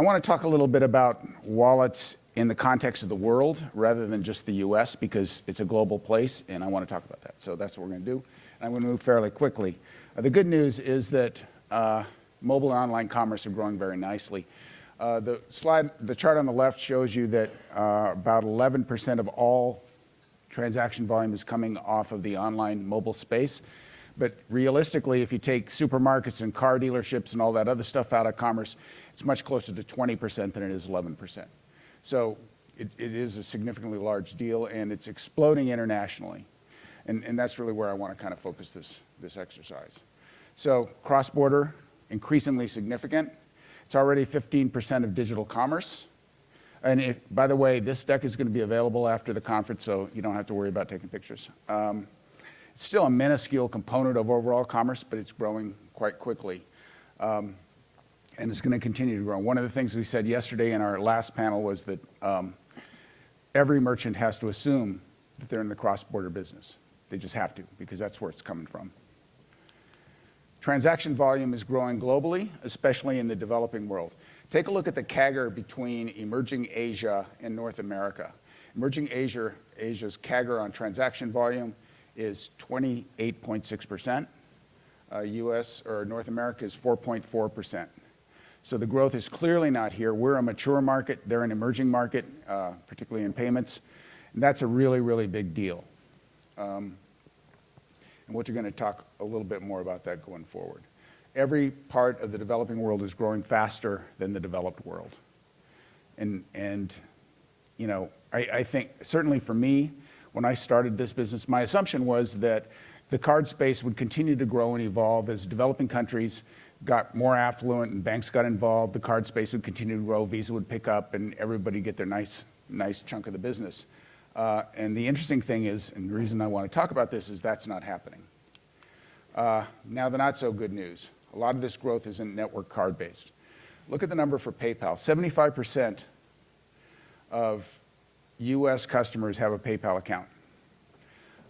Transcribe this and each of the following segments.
I want to talk a little bit about wallets in the context of the world rather than just the US, because it's a global place and I want to talk about that. So that's what we're going to do. And I'm going to move fairly quickly. The good news is that mobile and online commerce are growing very nicely. The chart on the left shows you that about 11% of all transaction volume is coming off of the online mobile space. But realistically, if you take supermarkets and car dealerships and all that other stuff out of commerce, it's much closer to 20% than it is 11%. So it is a significantly large deal, and it's exploding internationally. And that's really where I want to kind of focus this exercise. So cross-border, increasingly significant. It's already 15% of digital commerce. And by the way, this deck is going to be available after the conference, so you don't have to worry about taking pictures. It's still a minuscule component of overall commerce, but it's growing quite quickly. And it's going to continue to grow. One of the things we said yesterday in our last panel was that every merchant has to assume that they're in the cross-border business. They just have to, because that's where it's coming from. Transaction volume is growing globally, especially in the developing world. Take a look at the CAGR between emerging Asia and North America. Emerging Asia's CAGR on transaction volume is 28.6%. US or North America is 4.4%. So the growth is clearly not here. We're a mature market. They're an emerging market, particularly in payments. And that's a really, really big deal. And we're going to talk a little bit more about that going forward. Every part of the developing world is growing faster than the developed world. And you know, I think, certainly for me, when I started this business, my assumption was that the card space would continue to grow and evolve as developing countries got more affluent and banks got involved. The card space would continue to grow, Visa would pick up, and everybody get their nice chunk of the business. And the interesting thing is, and the reason I want to talk about this, is that's not happening. Now the not so good news. A lot of this growth isn't network card based. Look at the number for PayPal. 75% of US customers have a PayPal account.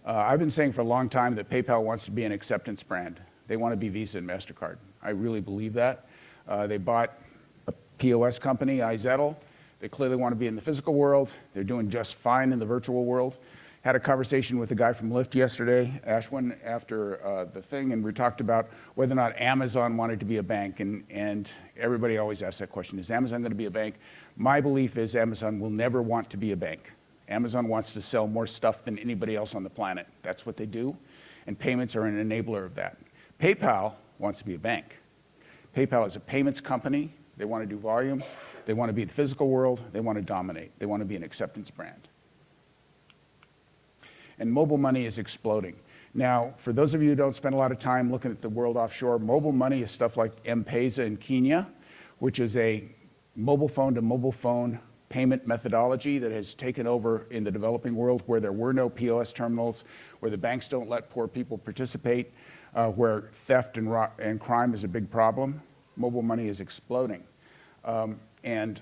I've been saying for a long time that PayPal wants to be an acceptance brand. They want to be Visa and MasterCard. I really believe that. They bought a POS company, Aite. They clearly want to be in the physical world. They're doing just fine in the virtual world. Had a conversation with a guy from Lyft yesterday, Ashwin, after the thing, and we talked about whether or not Amazon wanted to be a bank, and everybody always asks that question, is Amazon going to be a bank? My belief is Amazon will never want to be a bank. Amazon wants to sell more stuff than anybody else on the planet. That's what they do, and payments are an enabler of that. PayPal wants to be a bank. PayPal is a payments company. They want to do volume. They want to be the physical world. They want to dominate. They want to be an acceptance brand. And mobile money is exploding. Now, for those of you who don't spend a lot of time looking at the world offshore, mobile money is stuff like M-Pesa in Kenya, which is a mobile phone to mobile phone payment methodology that has taken over in the developing world, where there were no POS terminals, where the banks don't let poor people participate, where theft and crime is a big problem. Mobile money is exploding. And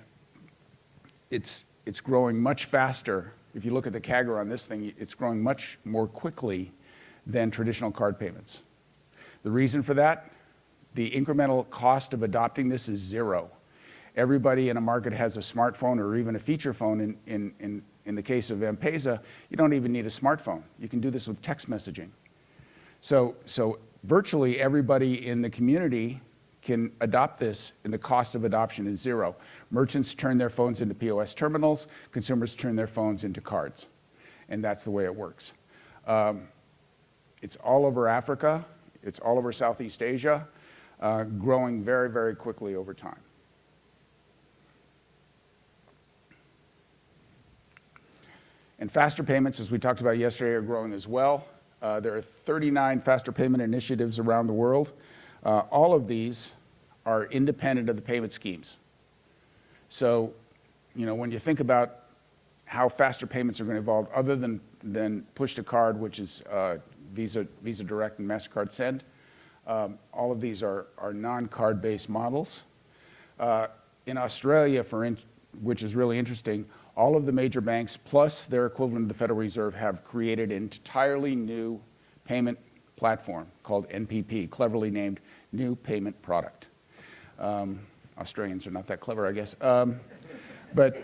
it's growing much faster. If you look at the CAGR on this thing, it's growing much more quickly than traditional card payments. The reason for that, the incremental cost of adopting this is zero. Everybody in a market has a smartphone or even a feature phone. In the case of M-Pesa, you don't even need a smartphone. You can do this with text messaging. So virtually everybody in the community can adopt this, and the cost of adoption is zero. Merchants turn their phones into POS terminals. Consumers turn their phones into cards. And that's the way it works. It's all over Africa. It's all over Southeast Asia, growing very, very quickly over time. And faster payments, as we talked about yesterday, are growing as well. There are 39 faster payment initiatives around the world. All of these are independent of the payment schemes. So, you know, when you think about how faster payments are going to evolve, other than push to card, which is Visa Direct and MasterCard Send, all of these are non-card-based models. In Australia, which is really interesting, all of the major banks, plus their equivalent of the Federal Reserve, have created an entirely new payment platform called NPP, cleverly named New Payment Product. I'll Australians are not that clever, I guess. But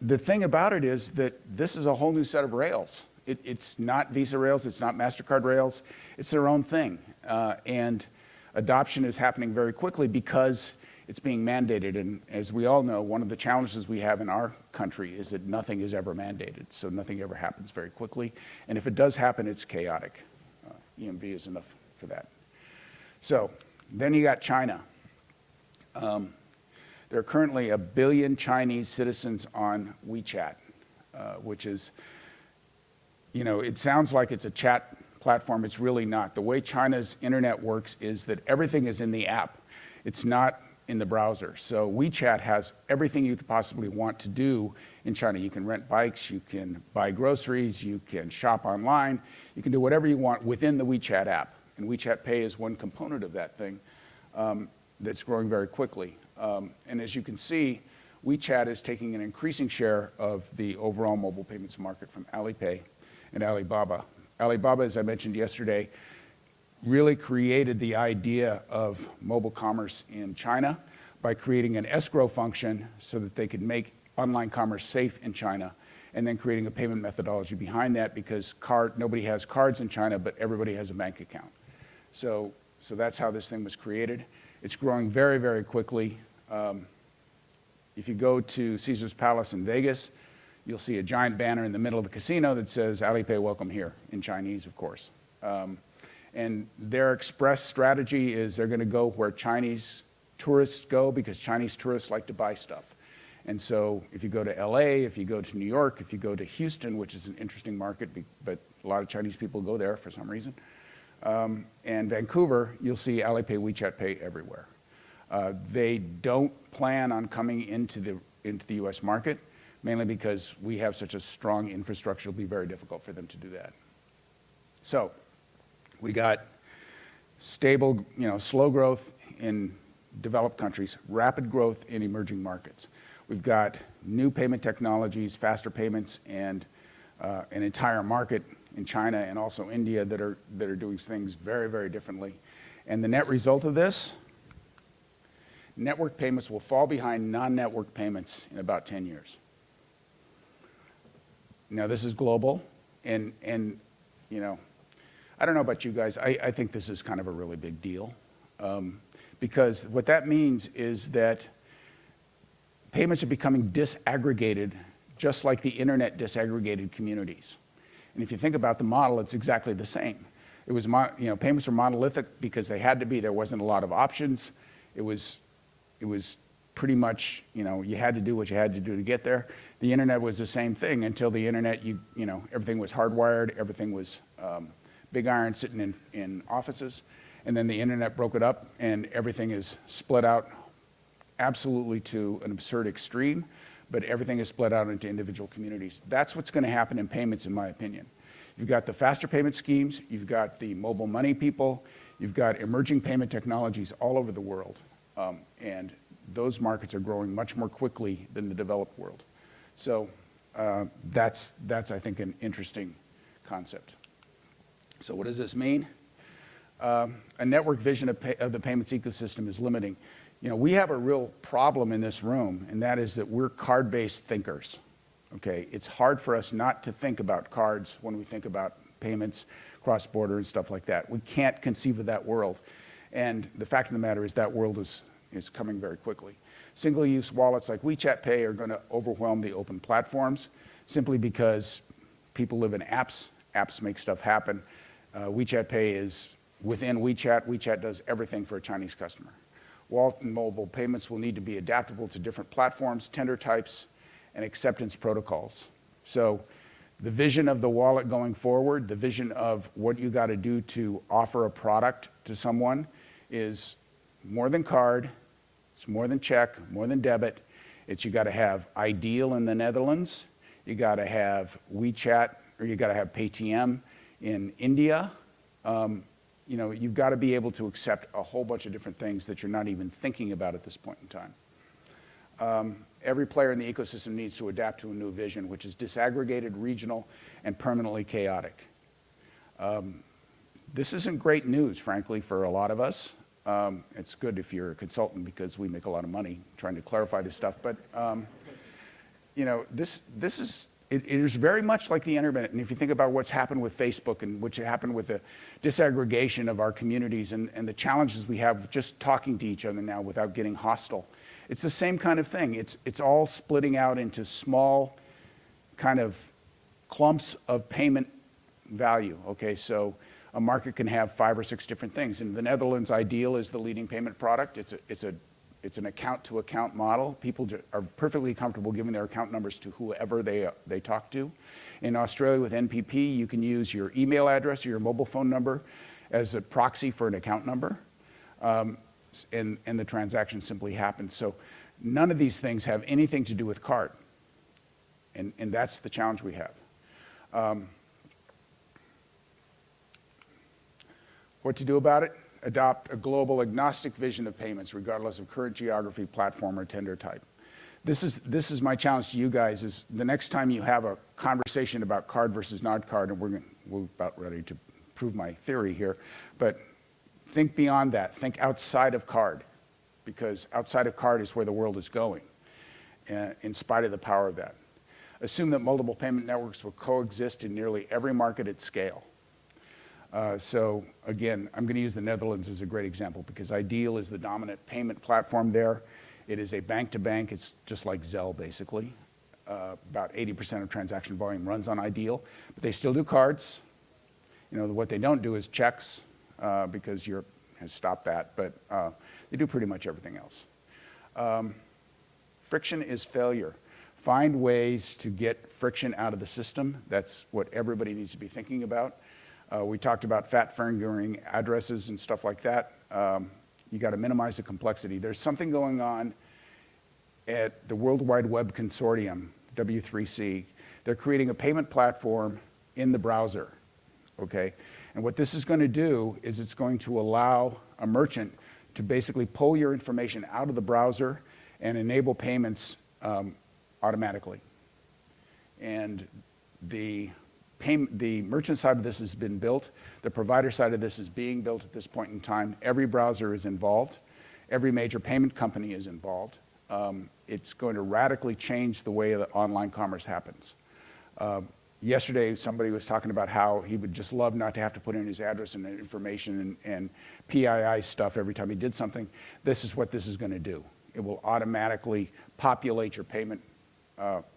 the thing about it is that this is a whole new set of rails. It's not Visa rails, it's not MasterCard rails, it's their own thing. And adoption is happening very quickly because it's being mandated. And as we all know, one of the challenges we have in our country is that nothing is ever mandated. So nothing ever happens very quickly. And if it does happen, it's chaotic. EMV is enough for that. So then you got China. There are currently 1 billion Chinese citizens on WeChat, which is, you know, it sounds like it's a chat platform. It's really not. The way China's internet works is that everything is in the app. It's not in the browser. So WeChat has everything you could possibly want to do in China. You can rent bikes, you can buy groceries, you can shop online, you can do whatever you want within the WeChat app. And WeChat Pay is one component of that thing that's growing very quickly. And as you can see, WeChat is taking an increasing share of the overall mobile payments market from Alipay and Alibaba. Alibaba, as I mentioned yesterday, really created the idea of mobile commerce in China by creating an escrow function so that they could make online commerce safe in China, and then creating a payment methodology behind that because nobody has cards in China, but everybody has a bank account. So that's how this thing was created. It's growing very, very quickly. If you go to Caesar's Palace in Vegas, you'll see a giant banner in the middle of the casino that says Alipay welcome here, in Chinese, of course. And their express strategy is they're going to go where Chinese tourists go because Chinese tourists like to buy stuff. And so if you go to LA, if you go to New York, if you go to Houston, which is an interesting market, but a lot of Chinese people go there for some reason, and Vancouver, you'll see Alipay, WeChat Pay everywhere. They don't plan on coming into the US market, mainly because we have such a strong infrastructure, it'll be very difficult for them to do that. So we got stable, slow growth in developed countries, rapid growth in emerging markets. We've got new payment technologies, faster payments, and an entire market in China and also India that are doing things very, very differently. And the net result of this, network payments will fall behind non-network payments in about 10 years. Now, this is global, and I don't know about you guys, I think this is kind of a really big deal. Because what that means is that payments are becoming disaggregated, just like the internet disaggregated communities. And if you think about the model, it's exactly the same. It was, payments were monolithic because they had to be. There wasn't a lot of options. It was pretty much, you had to do what you had to do to get there. The internet was the same thing until the internet, everything was hardwired, everything was big iron sitting in offices. And then the internet broke it up and everything is split out absolutely to an absurd extreme, but everything is split out into individual communities. That's what's going to happen in payments, in my opinion. You've got the faster payment schemes, you've got the mobile money people, you've got emerging payment technologies all over the world. And those markets are growing much more quickly than the developed world. So that's I think, an interesting concept. So what does this mean? A network vision of the payments ecosystem is limiting. We have a real problem in this room, and that is that we're card-based thinkers. Okay, it's hard for us not to think about cards when we think about payments, cross-border and stuff like that. We can't conceive of that world. And the fact of the matter is that world is coming very quickly. Single-use wallets like WeChat Pay are going to overwhelm the open platforms simply because people live in apps. Apps make stuff happen. WeChat Pay is within WeChat. WeChat does everything for a Chinese customer. Wallet and mobile payments will need to be adaptable to different platforms, tender types, and acceptance protocols. So the vision of the wallet going forward, the vision of what you got to do to offer a product to someone is more than card, it's more than check, more than debit. It's you got to have Ideal in the Netherlands, you got to have WeChat, or you got to have Paytm in India. You've got to be able to accept a whole bunch of different things that you're not even thinking about at this point in time. Every player in the ecosystem needs to adapt to a new vision, which is disaggregated, regional, and permanently chaotic. This isn't great news, frankly, for a lot of us. It's good if you're a consultant because we make a lot of money trying to clarify this stuff. But you know, it is very much like the internet. And if you think about what's happened with Facebook and what's happened with the disaggregation of our communities and the challenges we have just talking to each other now without getting hostile, it's the same kind of thing. It's all splitting out into small kind of clumps of payment value. Okay, so a market can have 5 or 6 different things. In the Netherlands, Ideal is the leading payment product. It's an account-to-account model. People are perfectly comfortable giving their account numbers to whoever they talk to. In Australia with NPP, you can use your email address or your mobile phone number as a proxy for an account number, and the transaction simply happens. So none of these things have anything to do with card, and that's the challenge we have. What to do about it? Adopt a global agnostic vision of payments, regardless of current geography, platform, or tender type. This is my challenge to you guys, is the next time you have a conversation about card versus not card, and we're about ready to prove my theory here, but think beyond that. Think outside of card, because outside of card is where the world is going, in spite of the power of that. Assume that multiple payment networks will coexist in nearly every market at scale. So again, I'm going to use the Netherlands as a great example because Ideal is the dominant payment platform there. It is a bank-to-bank. It's just like Zelle, basically. About 80% of transaction volume runs on Ideal, but they still do cards. You know, what they don't do is checks because Europe has stopped that, but they do pretty much everything else. Friction is failure. Find ways to get friction out of the system. That's what everybody needs to be thinking about. We talked about fat-fingering addresses and stuff like that. You got to minimize the complexity. There's something going on at the World Wide Web Consortium, W3C. They're creating a payment platform in the browser, okay? And what this is going to do is it's going to allow a merchant to basically pull your information out of the browser and enable payments automatically. And the merchant side of this has been built. The provider side of this is being built at this point in time. Every browser is involved. Every major payment company is involved. It's going to radically change the way that online commerce happens. Yesterday, somebody was talking about how he would just love not to have to put in his address and information and PII stuff every time he did something. This is what this is going to do. It will automatically populate your payment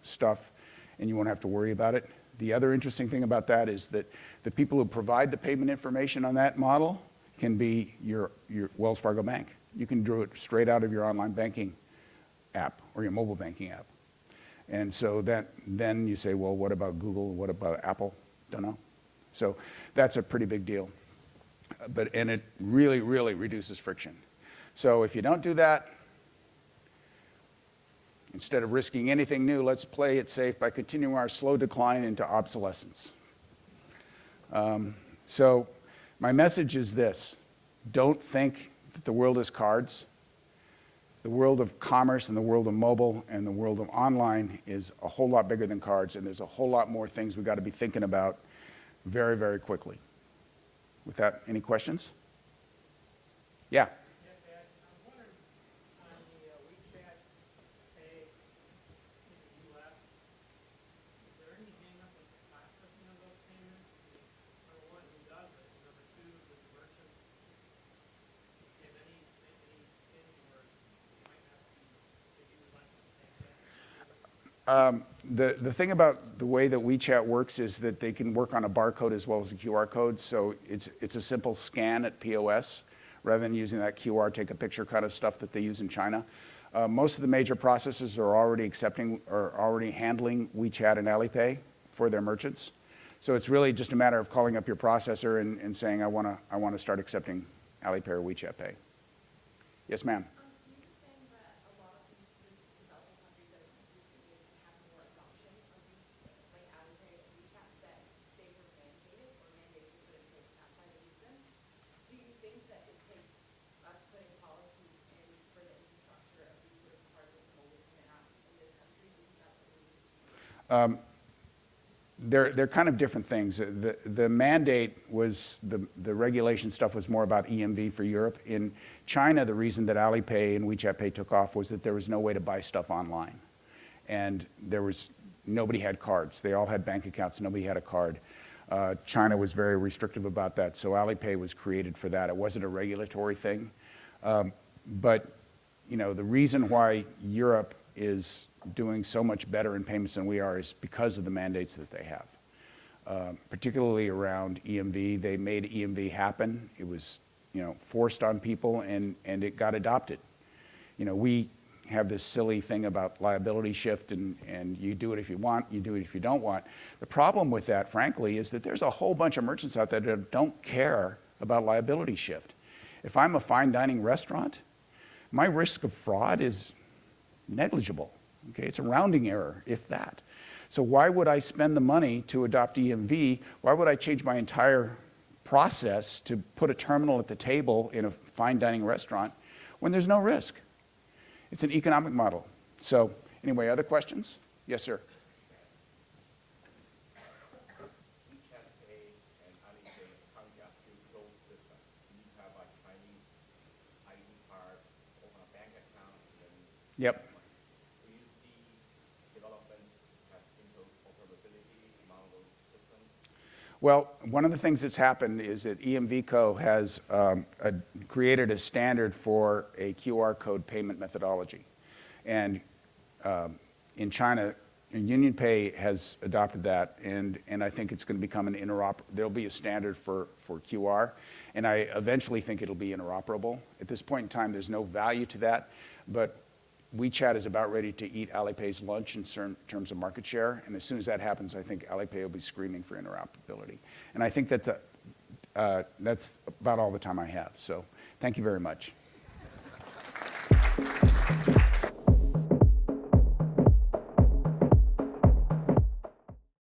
stuff, and you won't have to worry about it. The other interesting thing about that is that the people who provide the payment information on that model can be your Wells Fargo Bank. You can do it straight out of your online banking app or your mobile banking app. And so then you say, well, what about Google? What about Apple? Don't know. So that's a pretty big deal. And it really, really reduces friction. So if you don't do that, instead of risking anything new, let's play it safe by continuing our slow decline into obsolescence. So my message is this. Don't think that the world is cards. The world of commerce and the world of mobile and the world of online is a whole lot bigger than cards, and there's a whole lot more things we've got to be thinking about very, very quickly. With that, any questions? Yeah. The thing about the way that WeChat works is that they can work on a barcode as well as a QR code. So it's a simple scan at POS rather than using that QR, take a picture kind of stuff that they use in China. Most of the major processors are already handling WeChat and Alipay for their merchants. So it's really just a matter of calling up your processor and saying, I want to start accepting Alipay or WeChat Pay. Yes, ma'am. they're kind of different things. The mandate was, the regulation stuff was more about EMV for Europe. In China, the reason that Alipay and WeChat Pay took off was that there was no way to buy stuff online. And nobody had cards. They all had bank accounts, nobody had a card. China was very restrictive about that, so Alipay was created for that. It wasn't a regulatory thing. But the reason why Europe is doing so much better in payments than we are is because of the mandates that they have, particularly around EMV. They made EMV happen. It was forced on people, and it got adopted. We have this silly thing about liability shift, and you do it if you want, you do it if you don't want. The problem with that, frankly, is that there's a whole bunch of merchants out there that don't care about liability shift. If I'm a fine dining restaurant, my risk of fraud is negligible. Okay, it's a rounding error, if that. So why would I spend the money to adopt EMV? Why would I change my entire process to put a terminal at the table in a fine dining restaurant when there's no risk? It's an economic model. So anyway, other questions? Yes, sir. WeChat Pay and Alipay currently are still closed systems. You have a Chinese ID card, open a bank account, and then Yep. do you see development as interoperability among those systems? Well, one of the things that's happened is that EMVCo has created a standard for a QR code payment methodology. And in China, UnionPay has adopted that, and I think it's going to become there'll be a standard for QR, and I eventually think it'll be interoperable. At this point in time, there's no value to that, but WeChat is about ready to eat Alipay's lunch in terms of market share, and as soon as that happens, I think Alipay will be screaming for interoperability. And I think that's about all the time I have, so thank you very much.